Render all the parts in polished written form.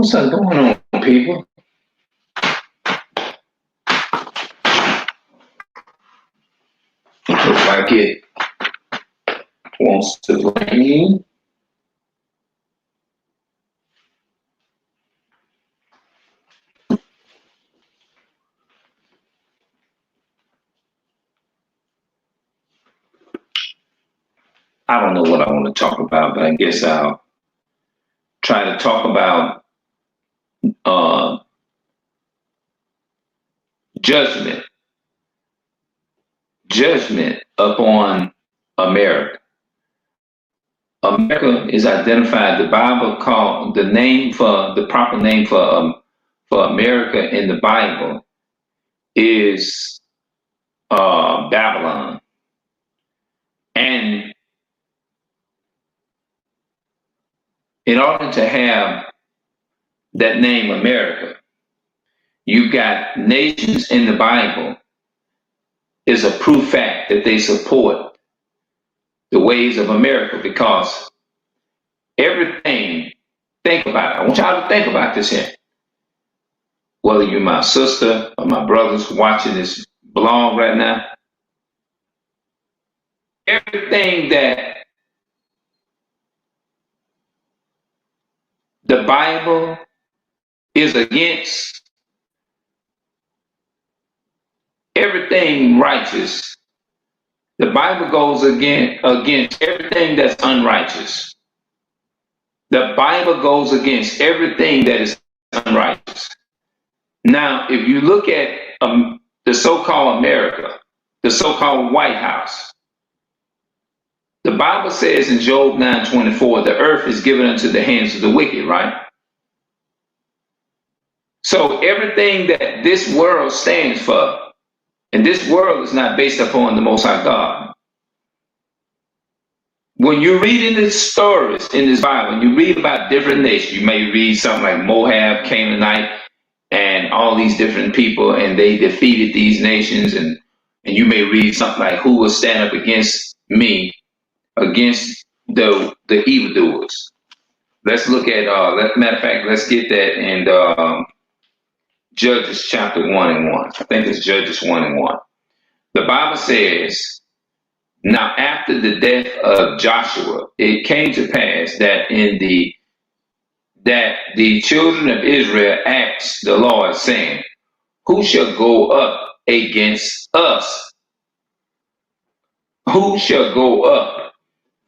What's up going on, people? Looks like it wants to rain. I don't know what I want to talk about, but I guess I'll try to talk about uh, judgment, judgment upon America. America is identified. The Bible called the proper name for America in the Bible is Babylon, and in order to have that name America, you've got nations in the Bible is a proof fact that they support the ways of America because everything, think about it. I want y'all to think about this here. Whether you're my sister or my brothers watching this blog right now, everything that the Bible is against, everything righteous, the Bible goes against everything that's unrighteous. The Bible goes against everything that is unrighteous. Now, if you look at the so-called America, the so-called White House, the Bible says in Job 9:24, the earth is given into the hands of the wicked, right? So everything that this world stands for, and this world is not based upon the Most High God. When you read in the stories in this Bible, and you read about different nations, you may read something like Moab, Canaanite, and all these different people, and they defeated these nations, and you may read something like who will stand up against me, against the evildoers. Let's look at matter of fact, let's get that in Judges chapter 1:1. I think it's Judges 1:1. The Bible says, now after the death of Joshua, it came to pass that the children of Israel asked the Lord, saying, who shall go up against us? Who shall go up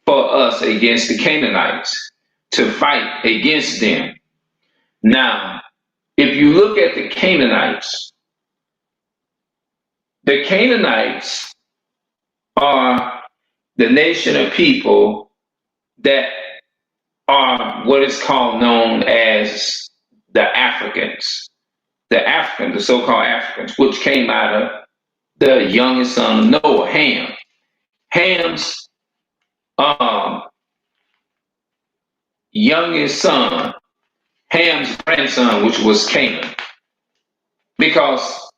for us against the Canaanites to fight against them? Now, if you look at the Canaanites are the nation of people that are what is called known as the Africans. The so-called Africans, which came out of the youngest son of Noah, Ham. Ham's youngest son, Ham's grandson, which was Canaan. Because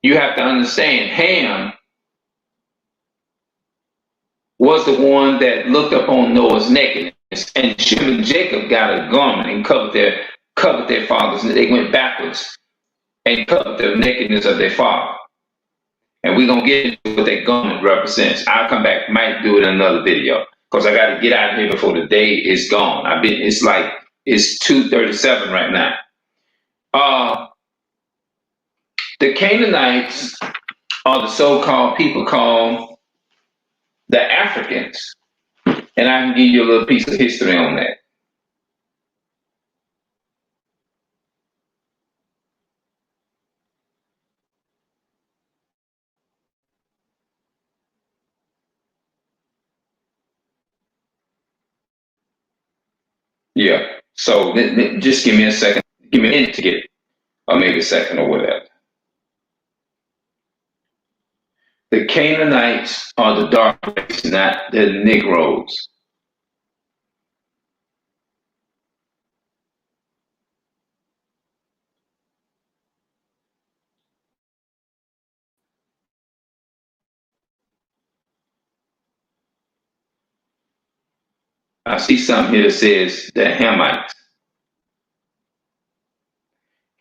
you have to understand, Ham was the one that looked upon Noah's nakedness, and Shem and Jacob got a garment and covered their fathers, and they went backwards and covered the nakedness of their father. And we're gonna get into what that garment represents. I'll come back, might do it in another video, because I got to get out of here before the day is gone. It's 2:37 right now. The Canaanites are the so-called people called the Africans. And I can give you a little piece of history on that. Yeah. So just give me a second. Give me a minute to get it. Or maybe a second or whatever. The Canaanites are the dark race, not the Negroes. I see something here that says the Hamites.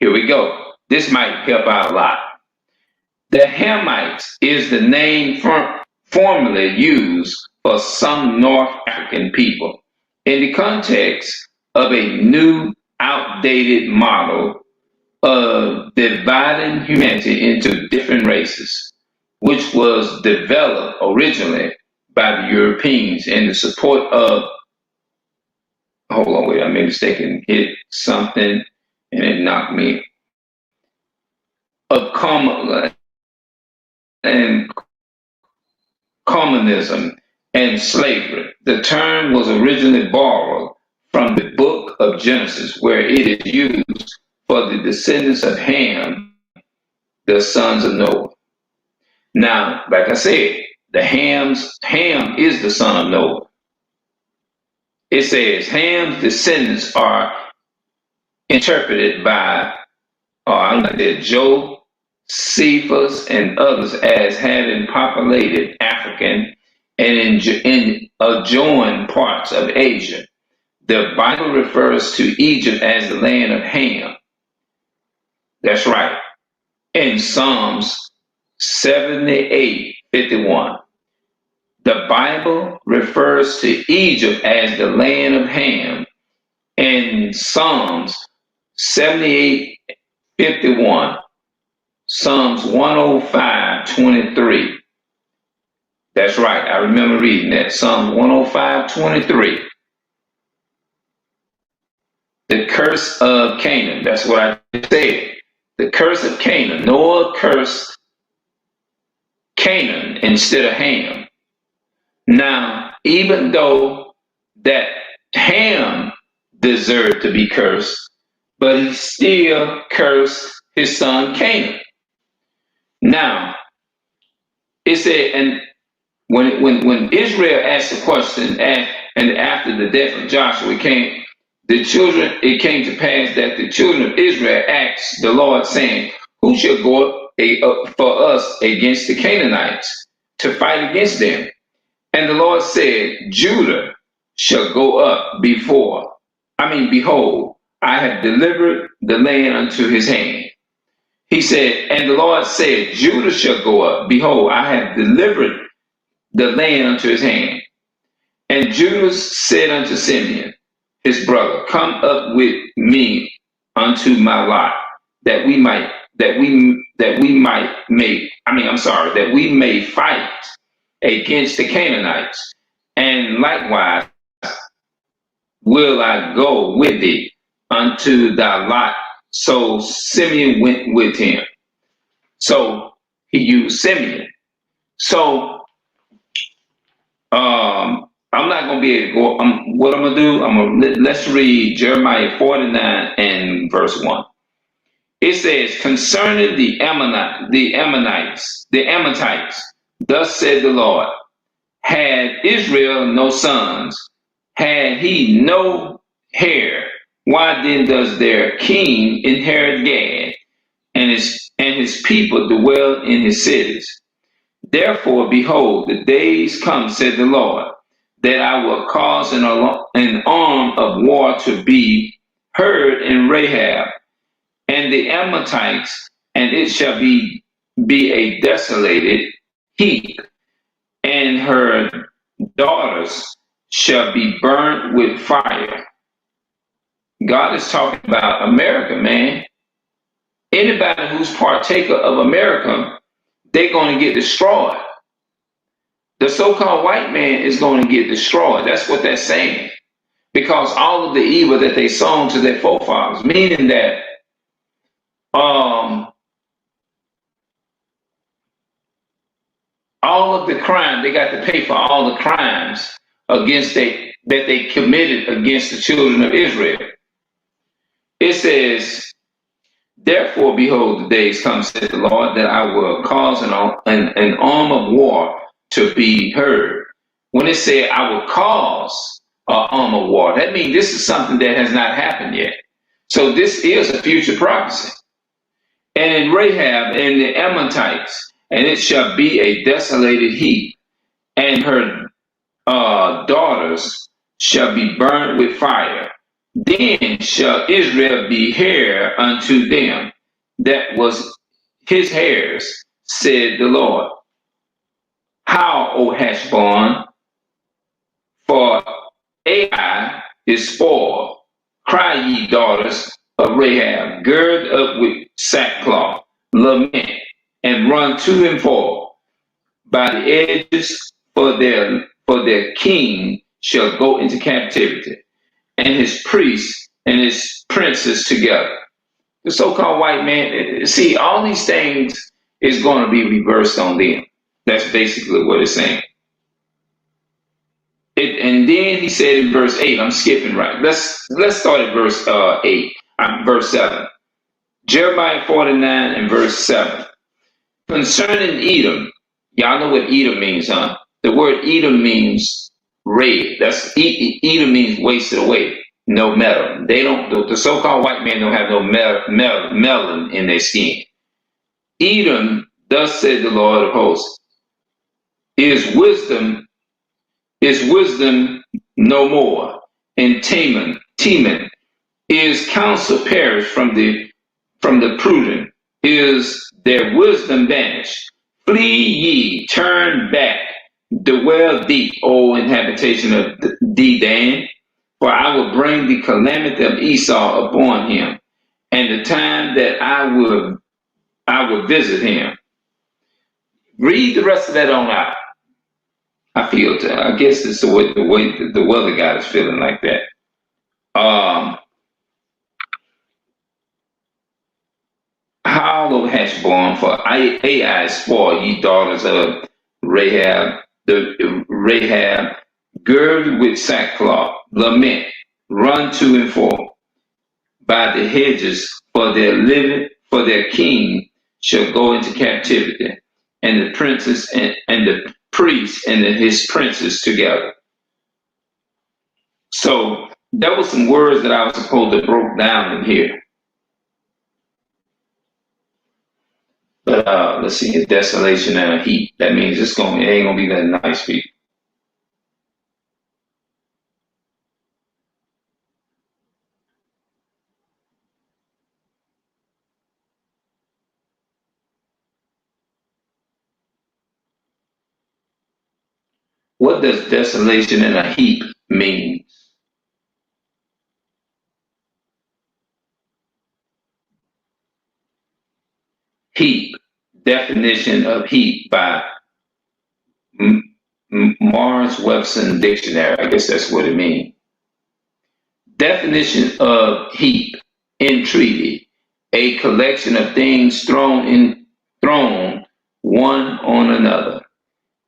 Here we go. This might help out a lot. The Hamites is the name formerly used for some North African people in the context of a new, outdated model of dividing humanity into different races, which was developed originally by the Europeans in the support of, hold on, wait, I made a mistake and hit something and it knocked me, of communism and slavery. The term was originally borrowed from the book of Genesis, where it is used for the descendants of Ham, the sons of Noah. Now, like I said, Ham is the son of Noah. It says Ham's descendants are interpreted by, Josephus and others as having populated African and in adjoining parts of Asia. The Bible refers to Egypt as the land of Ham. That's right. In Psalms 78:51. The Bible refers to Egypt as the land of Ham. In Psalms 78:51, Psalms 105:23. That's right. I remember reading that. Psalms 105:23. The curse of Canaan. That's what I said. The curse of Canaan. Noah cursed Canaan instead of Ham. Now, even though that Ham deserved to be cursed, but he still cursed his son Canaan. Now, it said, and when Israel asked the question, and after the death of Joshua, it came to pass that the children of Israel asked the Lord, saying, who shall go up for us against the Canaanites to fight against them? And the Lord said, Judah shall go up behold, I have delivered the land unto his hand. He said, and the Lord said, Judah shall go up. Behold, I have delivered the land unto his hand. And Judah said unto Simeon, his brother, come up with me unto my lot, that we may fight against the Canaanites. And likewise will I go with thee unto thy lot. So Simeon went with him. So he used Simeon. So I'm not going to be able to go. What I'm going to do, let's read Jeremiah 49 and verse 1. It says, concerning the Ammonites, thus said the Lord, had Israel no sons, had he no heir, why then does their king inherit Gad, and his people dwell in his cities? Therefore, behold, the days come, said the Lord, that I will cause an arm of war to be heard in Rahab, and the Ammonites, and it shall be a desolated heap, and her daughters shall be burned with fire. God is talking about America, man. Anybody who's partaker of America, they're going to get destroyed. The so-called white man is going to get destroyed. That's what they're saying. Because all of the evil that they sown to their forefathers, meaning that all of the crime, they got to pay for all the crimes that they committed against the children of Israel. It says, therefore, behold, the days come, said the Lord, that I will cause an arm of war to be heard. When it said, I will cause an arm of war, that means this is something that has not happened yet. So this is a future prophecy. And in Rahab and the Ammonites, and it shall be a desolated heap, and her daughters shall be burned with fire. Then shall Israel be heir unto them that was his heirs, said the Lord. How, O Heshbon, for Ai is spoiled. Cry ye, daughters of Rahab, gird up with sackcloth, lament, and run to and fro by the edges, for their king shall go into captivity, and his priests and his princes together. The so-called white man, see, all these things is going to be reversed on them. That's basically what it's saying. And then he said in verse 8, I'm skipping right. Let's start at verse 8, verse 7. Jeremiah 49 and verse 7. Concerning Edom, y'all know what Edom means, huh? The word Edom means red. Edom means wasted away. No metal. They don't. The so-called white man don't have no melanin in their skin. Edom, thus said the Lord of hosts, is wisdom no more. And Teman is counsel perished from the prudent, is their wisdom vanished. Flee ye, turn back, dwell deep, O inhabitation of Dedan, for I will bring the calamity of Esau upon him, and the time that I will visit him. Read the rest of that on out. I guess it's the way the weather god is feeling like that. Howl, O Heshbon, for Ai spoil, ye daughters of Rahab, girded with sackcloth, lament, run to and fro by the hedges, for their king shall go into captivity, and the princes and the priests and his princes together. So that was some words that I was supposed to broke down in here. But let's see, a desolation and a heat. That means it ain't gonna be that nice, people. What does desolation and a heap mean? Heap. Definition of heap by Mars Webster Dictionary. I guess that's what it means. Definition of heap in treaty: a collection of things thrown one on another.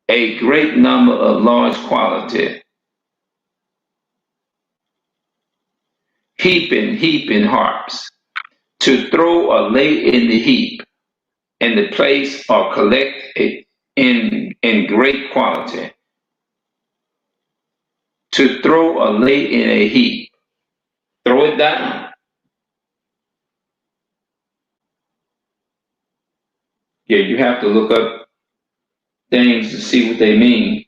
A great number of large quantity. Heaping harps. To throw or lay in the heap, in the place or collect it in great quantity. To throw or lay in a heap. Throw it down. Yeah, you have to look up things to see what they mean.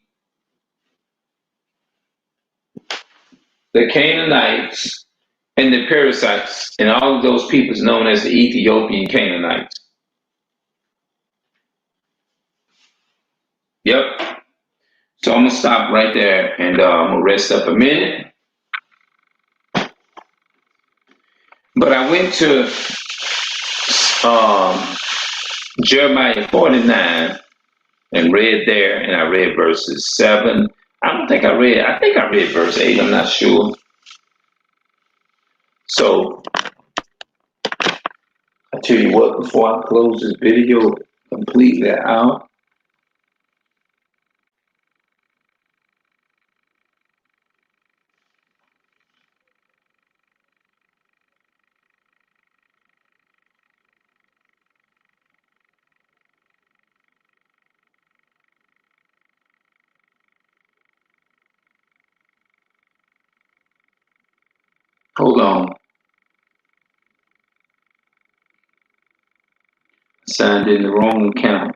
The Canaanites and the Perizzites and all of those peoples known as the Ethiopian Canaanites. Yep. So I'm gonna stop right there and I'm gonna rest up a minute. But I went to Jeremiah 49 and read there, and I read verses 7. I think I read verse 8, I'm not sure. So I tell you what, before I close this video completely out, hold on. Signed in the wrong account.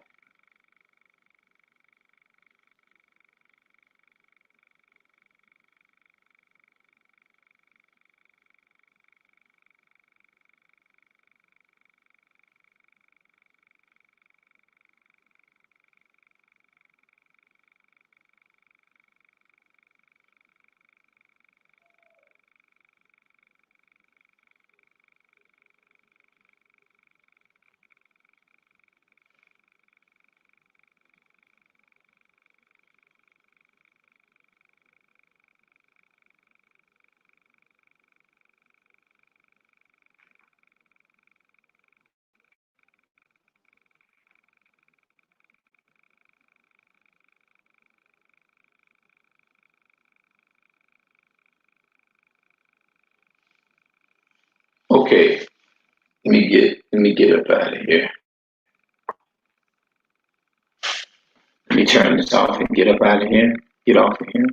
Okay, let me get up out of here. Let me turn this off and get up out of here. Get off of here.